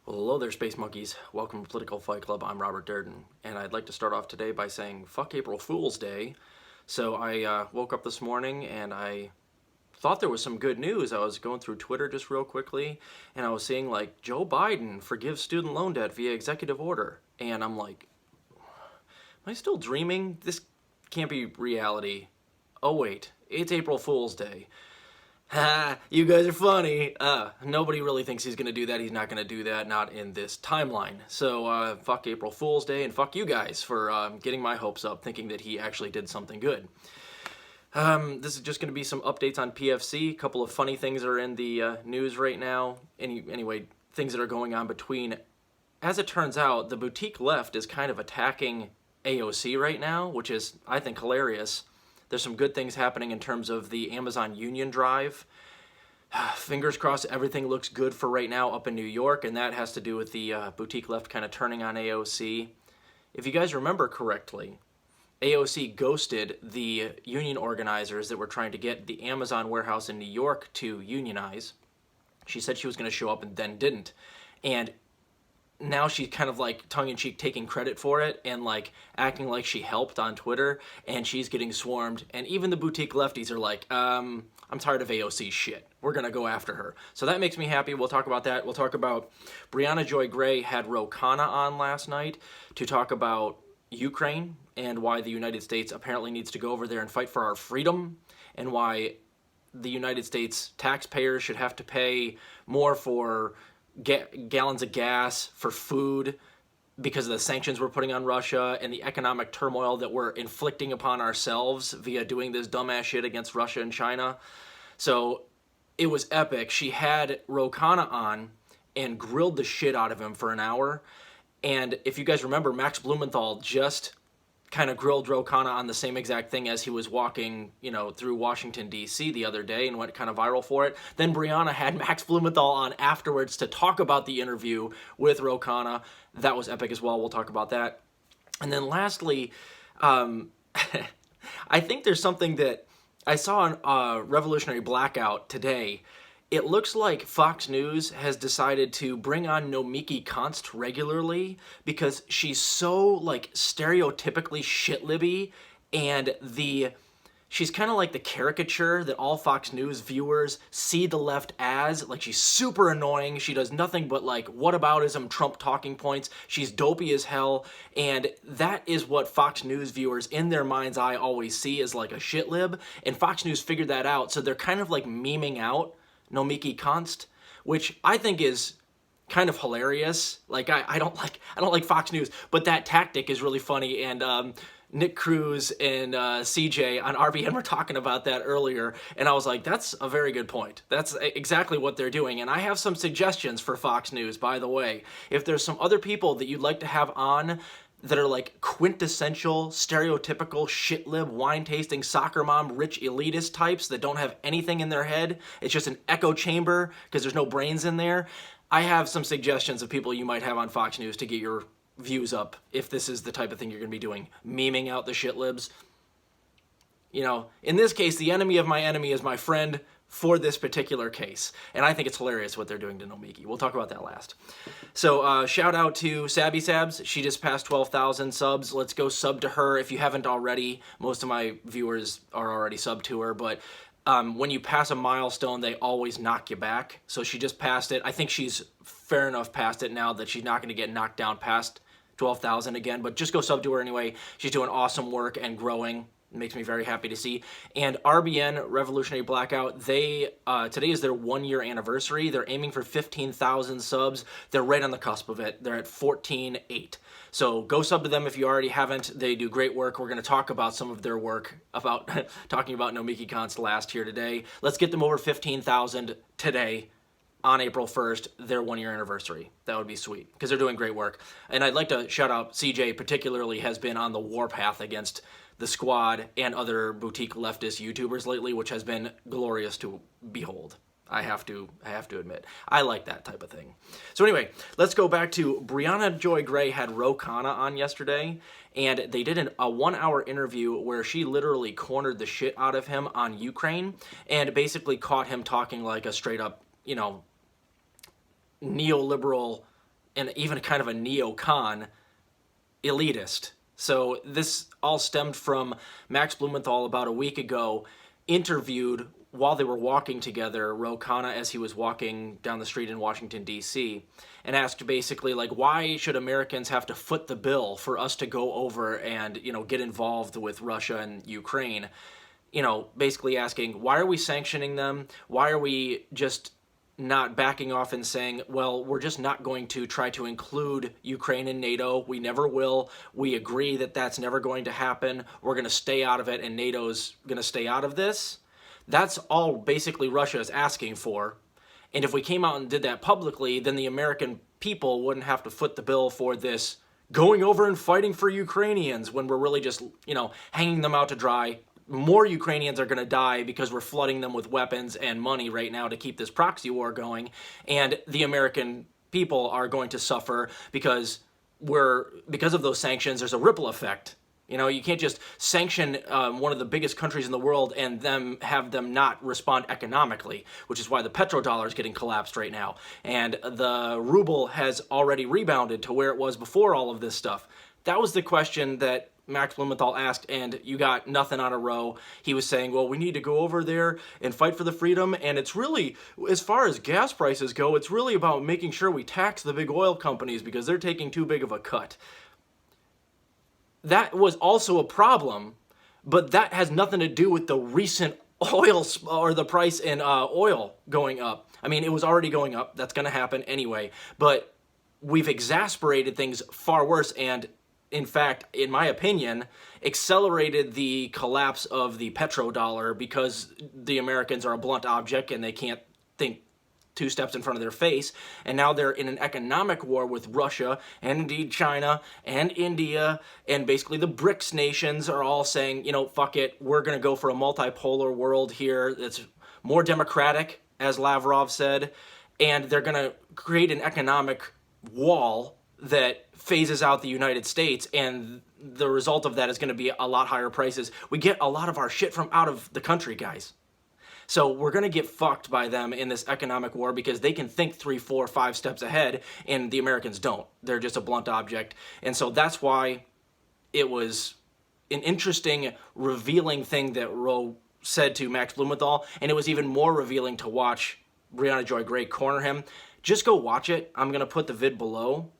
Well, hello there, Space Monkeys. Welcome to Political Fight Club. I'm Robert Durden, and I'd like to start off today by saying, fuck April Fool's Day. So I woke up this morning and I thought there was some good news. I was going through Twitter just real quickly, and I was seeing, like, Joe Biden forgives student loan debt via executive order. And I'm like, am I still dreaming? This can't be reality. Oh, wait, it's April Fool's Day. Ha, you guys are funny. Nobody really thinks he's gonna do that. He's not gonna do that, not in this timeline. So, fuck April Fool's Day, and fuck you guys for getting my hopes up, thinking that he actually did something good. This is just gonna be some updates on PFC. A couple of funny things are in the news right now. Anyway, things that are going on between. As it turns out, the boutique left is kind of attacking AOC right now, which is, I think, hilarious. There's some good things happening in terms of the Amazon Union Drive. Fingers crossed everything looks good for right now up in New York, and that has to do with the boutique left kind of turning on AOC. If you guys remember correctly, AOC ghosted the union organizers that were trying to get the Amazon warehouse in New York to unionize. She said she was going to show up and then didn't. And now she's kind of like tongue-in-cheek taking credit for it and like acting like she helped on Twitter, and she's getting swarmed. And even the boutique lefties are like, I'm tired of AOC shit. We're gonna go after her. So that makes me happy. We'll talk about that. We'll talk about Brianna Joy Gray had Khanna on last night to talk about Ukraine and why the United States apparently needs to go over there and fight for our freedom, and why the United States taxpayers should have to pay more for gallons of gas, for food, because of the sanctions we're putting on Russia and the economic turmoil that we're inflicting upon ourselves via doing this dumbass shit against Russia and China. So it was epic. She had Khanna on and grilled the shit out of him for an hour. And if you guys remember, Max Blumenthal just kind of grilled Khanna on the same exact thing as he was walking, through Washington, D.C. the other day and went kind of viral for it. Then Brianna had Max Blumenthal on afterwards to talk about the interview with Khanna. That was epic as well. We'll talk about that. And then lastly, I think there's something that I saw on Revolutionary Blackout today. It looks like Fox News has decided to bring on Nomiki Konst regularly because she's so, like, stereotypically shit-libby, and she's kind of like the caricature that all Fox News viewers see the left as. Like, she's super annoying. She does nothing but, like, whataboutism, Trump talking points. She's dopey as hell, and that is what Fox News viewers, in their mind's eye, always see as, like, a shit-lib, and Fox News figured that out, so they're kind of, like, memeing out Nomiki Konst, which I think is kind of hilarious. Like, I don't like Fox News, but that tactic is really funny. And Nick Cruz and CJ on RBN were talking about that earlier, and I was like, that's a very good point. That's exactly what they're doing. And I have some suggestions for Fox News, by the way. If there's some other people that you'd like to have on that are like quintessential, stereotypical, shit-lib, wine-tasting, soccer mom, rich elitist types that don't have anything in their head, it's just an echo chamber because there's no brains in there, I have some suggestions of people you might have on Fox News to get your views up if this is the type of thing you're going to be doing, memeing out the shit-libs. In this case, the enemy of my enemy is my friend for this particular case. And I think it's hilarious what they're doing to Nomiki. We'll talk about that last. So shout out to Sabby Sabs. She just passed 12,000 subs. Let's go sub to her if you haven't already. Most of my viewers are already subbed to her, but when you pass a milestone, they always knock you back. So she just passed it. I think she's fair enough past it now that she's not going to get knocked down past 12,000 again, but just go sub to her anyway. She's doing awesome work and growing. It makes me very happy to see. And RBN, Revolutionary Blackout, today is their 1-year anniversary. They're aiming for 15,000 subs. They're right on the cusp of it. They're at 14.8. So go sub to them if you already haven't. They do great work. We're going to talk about some of their work, about talking about Nomiki Konst last here today. Let's get them over 15,000 today on April 1st, their 1-year anniversary. That would be sweet, because they're doing great work. And I'd like to shout out CJ, particularly has been on the warpath against the squad and other boutique leftist YouTubers lately, which has been glorious to behold. I have to admit. I like that type of thing. So anyway, let's go back to Brianna Joy Gray had Khanna on yesterday, and they did a 1-hour interview where she literally cornered the shit out of him on Ukraine and basically caught him talking like a straight up, neoliberal and even kind of a neocon elitist. So this all stemmed from Max Blumenthal about a week ago interviewed while they were walking together, Khanna, as he was walking down the street in Washington, D.C., and asked basically, like, why should Americans have to foot the bill for us to go over and, get involved with Russia and Ukraine? Basically asking, why are we sanctioning them? Why are we just not backing off and saying, well, we're just not going to try to include Ukraine in NATO. We never will. We agree that that's never going to happen. We're going to stay out of it, and NATO's going to stay out of this. That's all basically Russia is asking for. And if we came out and did that publicly, then the American people wouldn't have to foot the bill for this going over and fighting for Ukrainians when we're really just, hanging them out to dry. More Ukrainians are going to die because we're flooding them with weapons and money right now to keep this proxy war going. And the American people are going to suffer because of those sanctions, there's a ripple effect. You can't just sanction one of the biggest countries in the world and have them not respond economically, which is why the petrodollar is getting collapsed right now. And the ruble has already rebounded to where it was before all of this stuff. That was the question that Max Blumenthal asked, and you got nothing on a row. He was saying, well, we need to go over there and fight for the freedom, and it's really, as far as gas prices go, it's really about making sure we tax the big oil companies because they're taking too big of a cut. That was also a problem, but that has nothing to do with the recent oil or the price in oil going up. I mean, it was already going up. That's going to happen anyway, but we've exasperated things far worse, and in fact, in my opinion, accelerated the collapse of the petrodollar because the Americans are a blunt object and they can't think two steps in front of their face. And now they're in an economic war with Russia and indeed China and India. And basically the BRICS nations are all saying, fuck it, we're going to go for a multipolar world here that's more democratic, as Lavrov said. And they're going to create an economic wall that phases out the United States, and the result of that is going to be a lot higher prices. We get a lot of our shit from out of the country, guys. So we're going to get fucked by them in this economic war because they can think 3, 4, 5 steps ahead, and the Americans don't. They're just a blunt object. And so that's why it was an interesting, revealing thing that Roe said to Max Blumenthal, and it was even more revealing to watch Brianna Joy Gray corner him. Just go watch it. I'm going to put the vid below.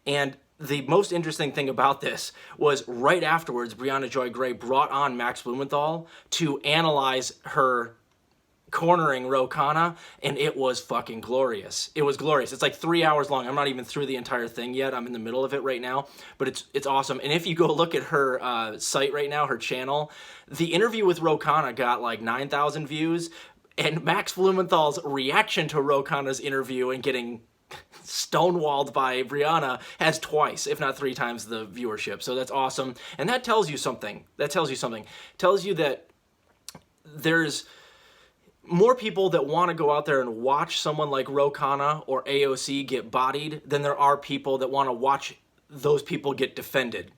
And the most interesting thing about this was right afterwards, Brianna Joy Gray brought on Max Blumenthal to analyze her cornering Khanna, and it was fucking glorious. It was glorious. It's like 3 hours long. I'm not even through the entire thing yet. I'm in the middle of it right now, but it's awesome. And if you go look at her site right now, her channel, the interview with Khanna got like 9,000 views, and Max Blumenthal's reaction to Khanna's interview and getting stonewalled by Brianna has twice, if not 3 times the viewership. So that's awesome. And that tells you something. Tells you that there's more people that want to go out there and watch someone like Khanna or AOC get bodied than there are people that want to watch those people get defended.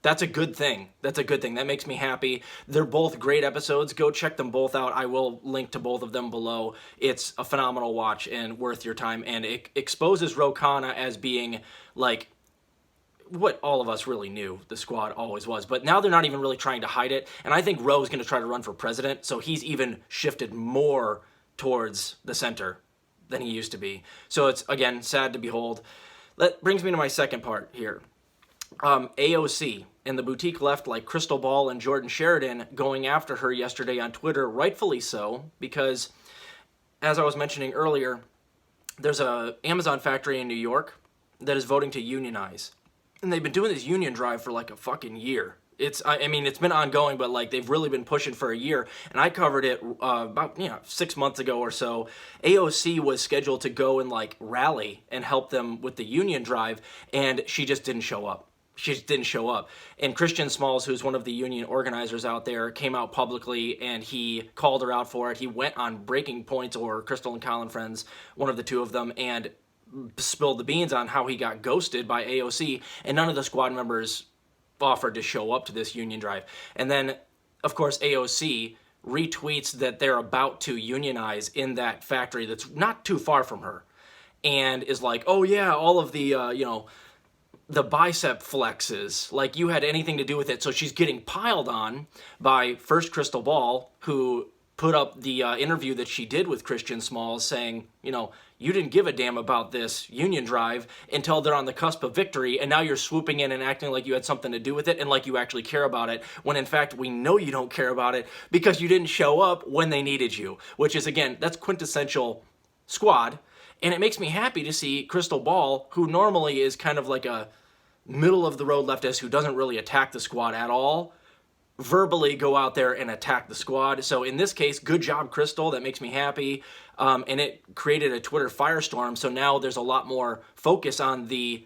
That's a good thing. That makes me happy. They're both great episodes. Go check them both out. I will link to both of them below. It's a phenomenal watch and worth your time. And it exposes Khanna as being like what all of us really knew the squad always was. But now they're not even really trying to hide it. And I think Roe is going to try to run for president. So he's even shifted more towards the center than he used to be. So it's, again, sad to behold. That brings me to my second part here. AOC and the boutique left like Crystal Ball and Jordan Sheridan going after her yesterday on Twitter, rightfully so, because as I was mentioning earlier, there's a Amazon factory in New York that is voting to unionize, and they've been doing this union drive for like a fucking year. It's been ongoing, but like they've really been pushing for a year, and I covered it about 6 months ago or so. AOC was scheduled to go and like rally and help them with the union drive, and she just didn't show up. And Christian Smalls, who's one of the union organizers out there, came out publicly and he called her out for it. He went on Breaking Points, or Crystal and Colin Friends, one of the two of them, and spilled the beans on how he got ghosted by AOC, and none of the squad members offered to show up to this union drive. And then, of course, AOC retweets that they're about to unionize in that factory that's not too far from her. and is like, oh yeah, all of the, the bicep flexes, like you had anything to do with it. So she's getting piled on by first Crystal Ball, who put up the interview that she did with Christian Smalls saying, you didn't give a damn about this Union Drive until they're on the cusp of victory, and now you're swooping in and acting like you had something to do with it and like you actually care about it, when in fact we know you don't care about it because you didn't show up when they needed you, which is, again, that's quintessential squad. And it makes me happy to see Crystal Ball, who normally is kind of like a middle-of-the-road leftist who doesn't really attack the squad at all, verbally go out there and attack the squad. So in this case, good job, Crystal. That makes me happy. And it created a Twitter firestorm, so now there's a lot more focus on the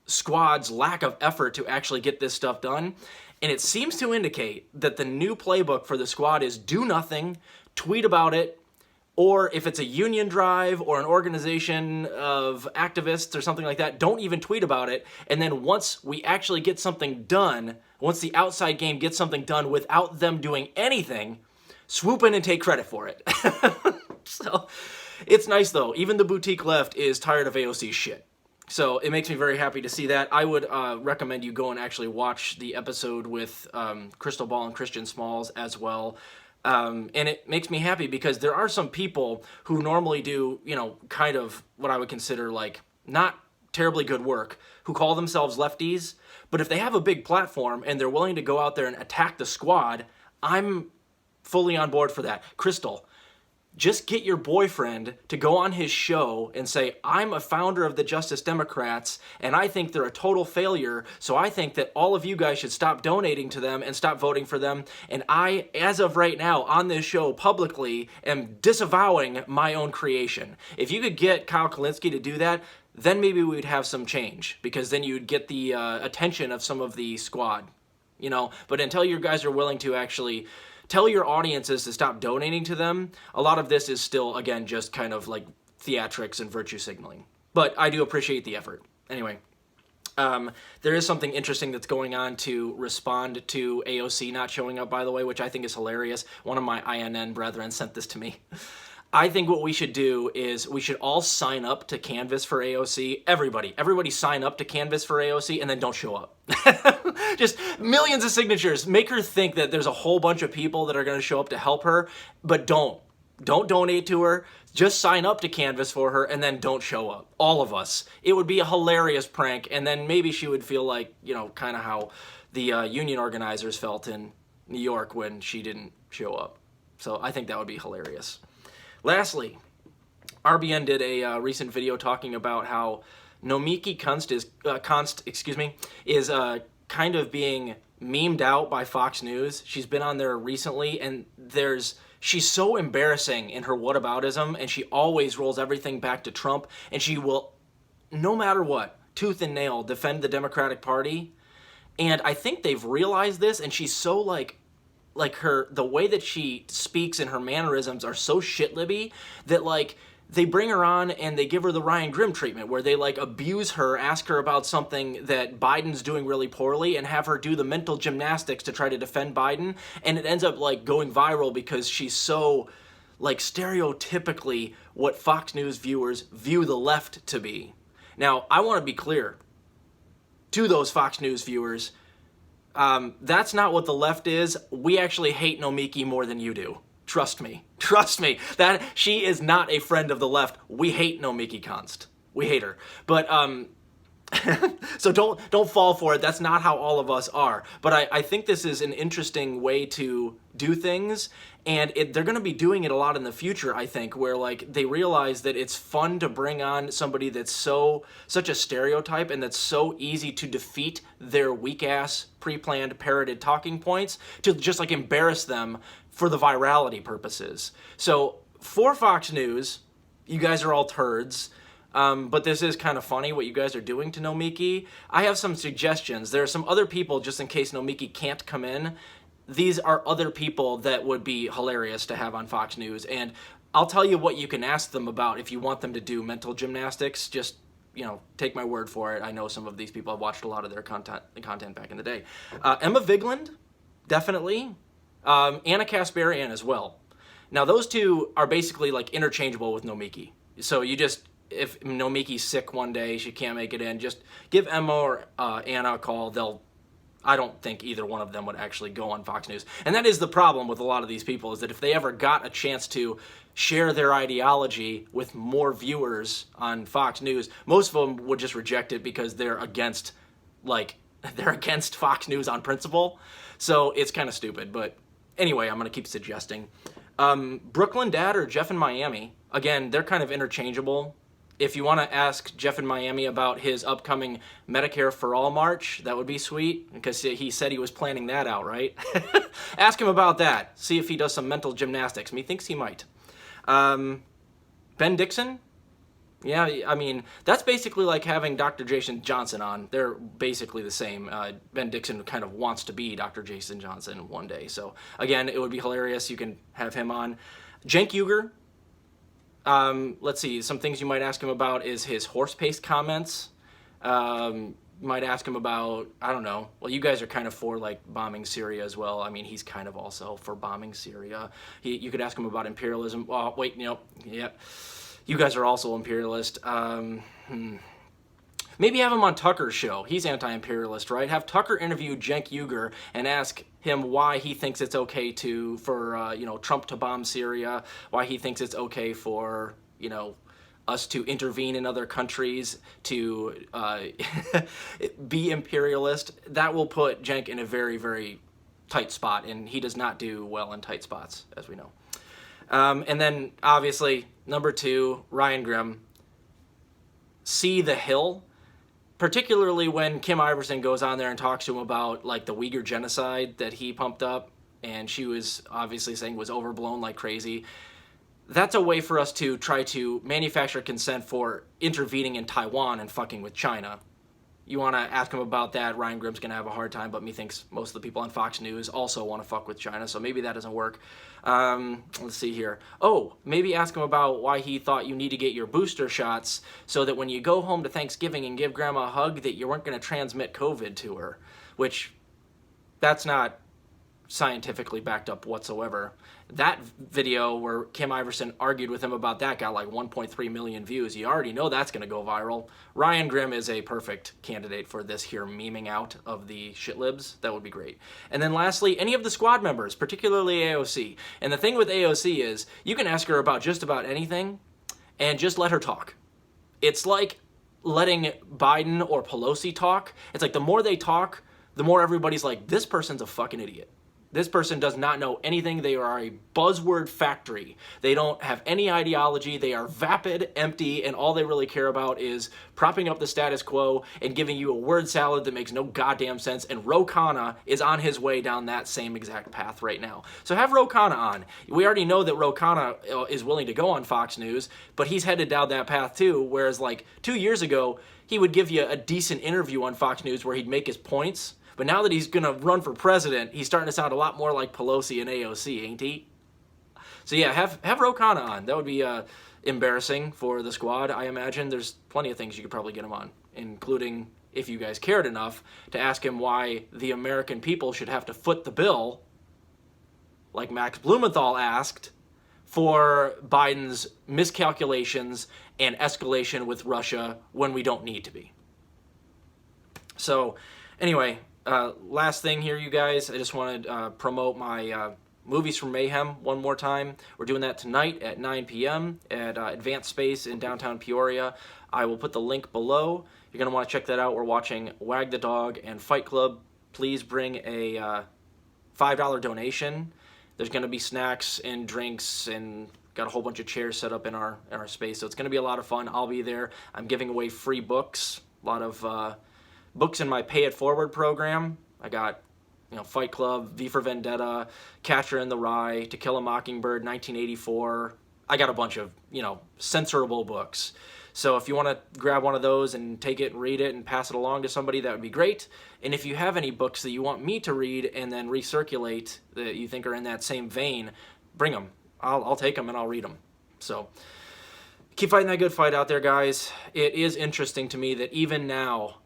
squad's lack of effort to actually get this stuff done. And it seems to indicate that the new playbook for the squad is do nothing, tweet about it, or if it's a union drive or an organization of activists or something like that, don't even tweet about it. And then once we actually get something done, once the outside game gets something done without them doing anything, swoop in and take credit for it. So it's nice, though. Even the boutique left is tired of AOC's shit. So it makes me very happy to see that. I would recommend you go and actually watch the episode with Crystal Ball and Christian Smalls as well. And it makes me happy because there are some people who normally do, kind of what I would consider like not terribly good work, who call themselves lefties. But if they have a big platform and they're willing to go out there and attack the squad, I'm fully on board for that. Crystal, just get your boyfriend to go on his show and say, I'm a founder of the Justice Democrats, and I think they're a total failure, so I think that all of you guys should stop donating to them and stop voting for them, and I, as of right now, on this show, publicly, am disavowing my own creation. If you could get Kyle Kulinski to do that, then maybe we would have some change, because then you'd get the attention of some of the squad, But until you guys are willing to actually tell your audiences to stop donating to them, a lot of this is still, again, just kind of like theatrics and virtue signaling. But I do appreciate the effort. Anyway, there is something interesting that's going on to respond to AOC not showing up, by the way, which I think is hilarious. One of my INN brethren sent this to me. I think what we should do is we should all sign up to canvass for AOC. Everybody sign up to canvass for AOC and then don't show up. Just millions of signatures. Make her think that there's a whole bunch of people that are going to show up to help her, but don't donate to her. Just sign up to canvass for her and then don't show up. All of us. It would be a hilarious prank, and then maybe she would feel like, kind of how the union organizers felt in New York when she didn't show up. So I think that would be hilarious. Lastly, RBN did a recent video talking about how Nomiki Konst is kind of being memed out by Fox News. She's been on there recently, and she's so embarrassing in her whataboutism, and she always rolls everything back to Trump, and she will, no matter what, tooth and nail, defend the Democratic Party. And I think they've realized this, and she's so like the way that she speaks and her mannerisms are so shit-libby that they bring her on and they give her the Ryan Grimm treatment, where they abuse her, ask her about something that Biden's doing really poorly, and have her do the mental gymnastics to try to defend Biden, and it ends up going viral because she's so stereotypically what Fox News viewers view the left to be. Now, I want to be clear to those Fox News viewers. That's not what the left is. We actually hate Nomiki more than you do. Trust me. That she is not a friend of the left. We hate Nomiki Konst. We hate her. But so don't fall for it. That's not how all of us are. But I think this is an interesting way to do things, and they're going to be doing it a lot in the future, I think, where they realize that it's fun to bring on somebody that's such a stereotype and that's so easy to defeat their weak-ass, pre-planned, parroted talking points, to just embarrass them for the virality purposes. So for Fox News, you guys are all turds. But this is kind of funny what you guys are doing to Nomiki. I have some suggestions. There are some other people, just in case Nomiki can't come in. These are other people that would be hilarious to have on Fox News. And I'll tell you what you can ask them about if you want them to do mental gymnastics. Just, take my word for it. I know some of these people. I've watched a lot of their content back in the day. Emma Vigeland, definitely. Anna Kasparian as well. Now, those two are basically interchangeable with Nomiki. So you just... if Nomiki's sick one day, she can't make it in, just give Emma or Anna a call. I don't think either one of them would actually go on Fox News. And that is the problem with a lot of these people, is that if they ever got a chance to share their ideology with more viewers on Fox News, most of them would just reject it because they're against Fox News on principle. So it's kind of stupid. But anyway, I'm going to keep suggesting. Brooklyn Dad or Jeff in Miami, again, they're kind of interchangeable. If you want to ask Jeff in Miami about his upcoming Medicare for All march, that would be sweet, because he said he was planning that out, right? Ask him about that. See if he does some mental gymnastics. Methinks he might. Ben Dixon? Yeah, I mean, that's basically like having Dr. Jason Johnson on. They're basically the same. Ben Dixon kind of wants to be Dr. Jason Johnson one day. So, again, it would be hilarious. You can have him on. Cenk Uygur. Let's see, some things you might ask him about is his horse paste comments. You might ask him about, I don't know, well, you guys are kind of for, like, bombing Syria as well. I mean, he's kind of also for bombing Syria. You could ask him about imperialism. Oh, wait, yeah. You guys are also imperialist. Maybe have him on Tucker's show. He's anti-imperialist, right? Have Tucker interview Cenk Uygur and ask him why he thinks it's okay for Trump to bomb Syria, why he thinks it's okay for, us to intervene in other countries, to be imperialist. That will put Cenk in a very, very tight spot, and he does not do well in tight spots, as we know. And then, obviously, number 2, Ryan Grimm. See the Hill. Particularly when Kim Iverson goes on there and talks to him about, like, the Uyghur genocide that he pumped up, and she was obviously saying was overblown like crazy. That's a way for us to try to manufacture consent for intervening in Taiwan and fucking with China. You want to ask him about that, Ryan Grimm's going to have a hard time, but methinks most of the people on Fox News also want to fuck with China, so maybe that doesn't work. Let's see here. Oh, maybe ask him about why he thought you need to get your booster shots so that when you go home to Thanksgiving and give Grandma a hug that you weren't going to transmit COVID to her, which that's not scientifically backed up whatsoever. That video where Kim Iverson argued with him about that got like 1.3 million views. You already know that's going to go viral. Ryan Grimm is a perfect candidate for this here memeing out of the shitlibs. That would be great. And then lastly, any of the squad members, particularly AOC. And the thing with AOC is you can ask her about just about anything and just let her talk. It's like letting Biden or Pelosi talk. It's like the more they talk, the more everybody's like, this person's a fucking idiot. This person does not know anything. They are a buzzword factory. They don't have any ideology. They are vapid, empty, and all they really care about is propping up the status quo and giving you a word salad that makes no goddamn sense. And Ro Khanna is on his way down that same exact path right now. So have Ro Khanna on. We already know that Ro Khanna is willing to go on Fox News, but he's headed down that path too, whereas like 2 years ago, he would give you a decent interview on Fox News where he'd make his points. But now that he's going to run for president, he's starting to sound a lot more like Pelosi and AOC, ain't he? So yeah, have Ro Khanna on. That would be embarrassing for the squad, I imagine. There's plenty of things you could probably get him on, including, if you guys cared enough, to ask him why the American people should have to foot the bill, like Max Blumenthal asked, for Biden's miscalculations and escalation with Russia when we don't need to be. So, anyway, last thing here, you guys, I just want to promote my Movies from Mayhem one more time. We're doing that tonight at 9 p.m. at Advanced Space in downtown Peoria. I will put the link below. You're going to want to check that out. We're watching Wag the Dog and Fight Club. Please bring a $5 donation. There's going to be snacks and drinks and got a whole bunch of chairs set up in our space. So it's going to be a lot of fun. I'll be there. I'm giving away free books. A lot of books in my Pay It Forward program. I got, Fight Club, V for Vendetta, Catcher in the Rye, To Kill a Mockingbird, 1984. I got a bunch of, censorable books. So if you want to grab one of those and take it and read it and pass it along to somebody, that would be great. And if you have any books that you want me to read and then recirculate that you think are in that same vein, bring them. I'll take them and I'll read them. So keep fighting that good fight out there, guys. It is interesting to me that even now,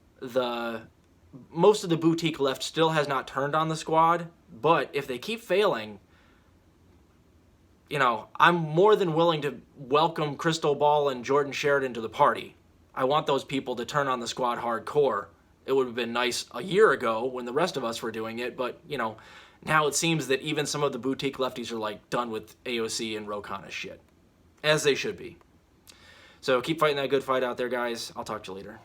most of the boutique left still has not turned on the squad, but if they keep failing, you know, I'm more than willing to welcome Crystal Ball and Jordan Sheridan to the party. I want those people to turn on the squad hardcore. It would have been nice a year ago when the rest of us were doing it, but, you know, now it seems that even some of the boutique lefties are, like, done with AOC and Khanna shit. As they should be. So keep fighting that good fight out there, guys. I'll talk to you later.